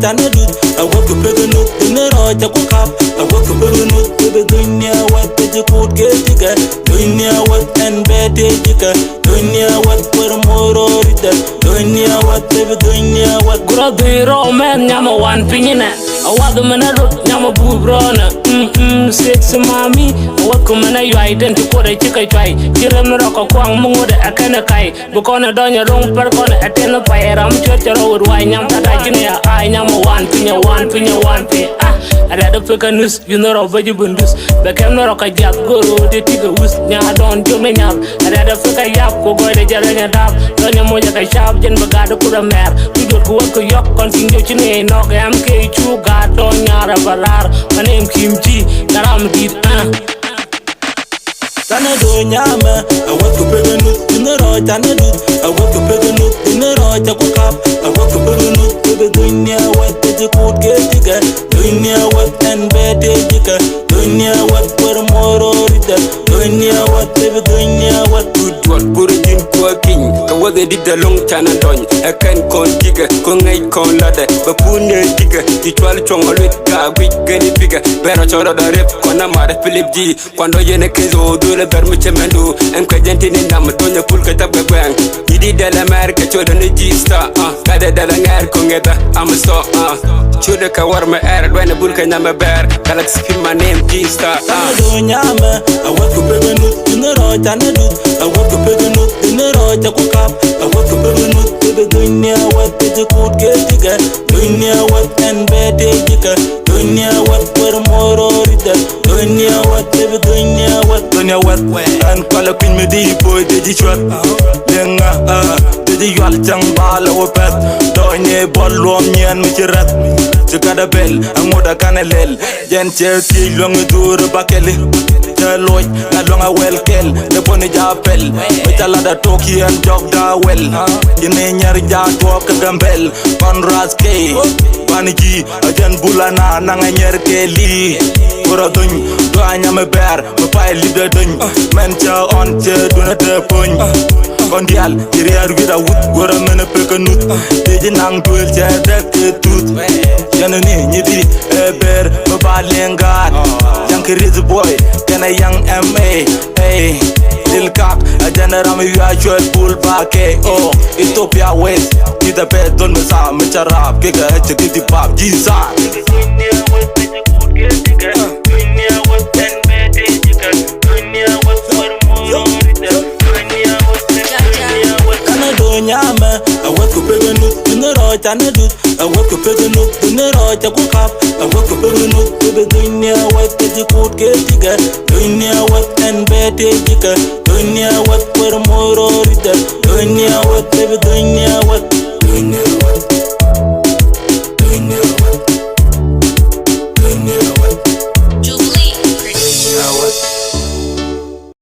tanadut I work a peganut in the roja kukap I work a peganut to the dunya what the could get tiga dunya what and bete tiga dunya what for more rida dunya what the dunya what Grabiro man nyama one pinina I want the manado nyama bubrona six mami what come na you identify the chicken try kill me rock kwang mungo de akana kai bukona donya rong per kona atena fire am church road why nyam tata jine I nyama one pinya I read a pick a news, you know, of veggie bundus. The camera rock a jab, go road, they take a whisk, nya don't do me now. I read a pick a yap, go go the jar and a dab. Don't you moja a sharp, jen bagado put a mare. We go to work a yok, continue to name, knock MK2, God, don't yara balar. My name Kim G, that I'm deep, Tanado nyama, I work a peganut in the road, tanadu. I work a peganut in the road, a cook I work a peganut to the dunya, what the could get tiga. Dunya what and bete tiga. Dunya what for more rida. Dunya what the dunya what good what Burjin Quaking. What they did a long time and done. I can't con digger, con a con ladder, but Pune digger. The 12 chong with Gabby, Genny bigger. Better chord of the rip, Conamara Philip G. Quando Yenekizo do the Bermuchemendo, and Cajentin in Namatonia Pulcata Bang. He did America, children the G star, Kada Dalangar Congeta, I'm a star, Chudaka warma air when a bulka number bear, Galaxy my name G star. Nyama, I work a peganut in the road, tanadu. I work a peganut in the road, a cook I work a peganut to the dunya, what the could get tiga. Dunya what and bete tiga. Dunya what for more rida. Dunya what the dunya what dunya what and call up in me deep boy did you shot lenga did you all jang bala wo pet donye bolom nyen mi ci rat ci kada bel amoda kanelel jen ci long dur bakeli te loy na longa wel kel de boni japel mi tala da toki en jog da wel yene ñar ja tok gambel kon raske paniki ajen bulana na nga ñer ke li Gora duñ do anyame ber mo pay libde duñ men cha on che duna te poñ kon dial ci reer wi da wut gora mena pekanut deji nang duel che dek tut yana ni ñi di ber mo ba lengat yang riz boy kana yang ma lil kak a generam yu a joy bull back oh Ethiopia west di the bed don me sa me charap ke ga che di pap ji sa Nyama, I work a peganut in the road, tanadut. I work a peganut in the road, a cook I work a peganut to the dunya, what the could get tiga. Dunya what and bete tiga. Dunya what for more rida. Dunya what the dunya what.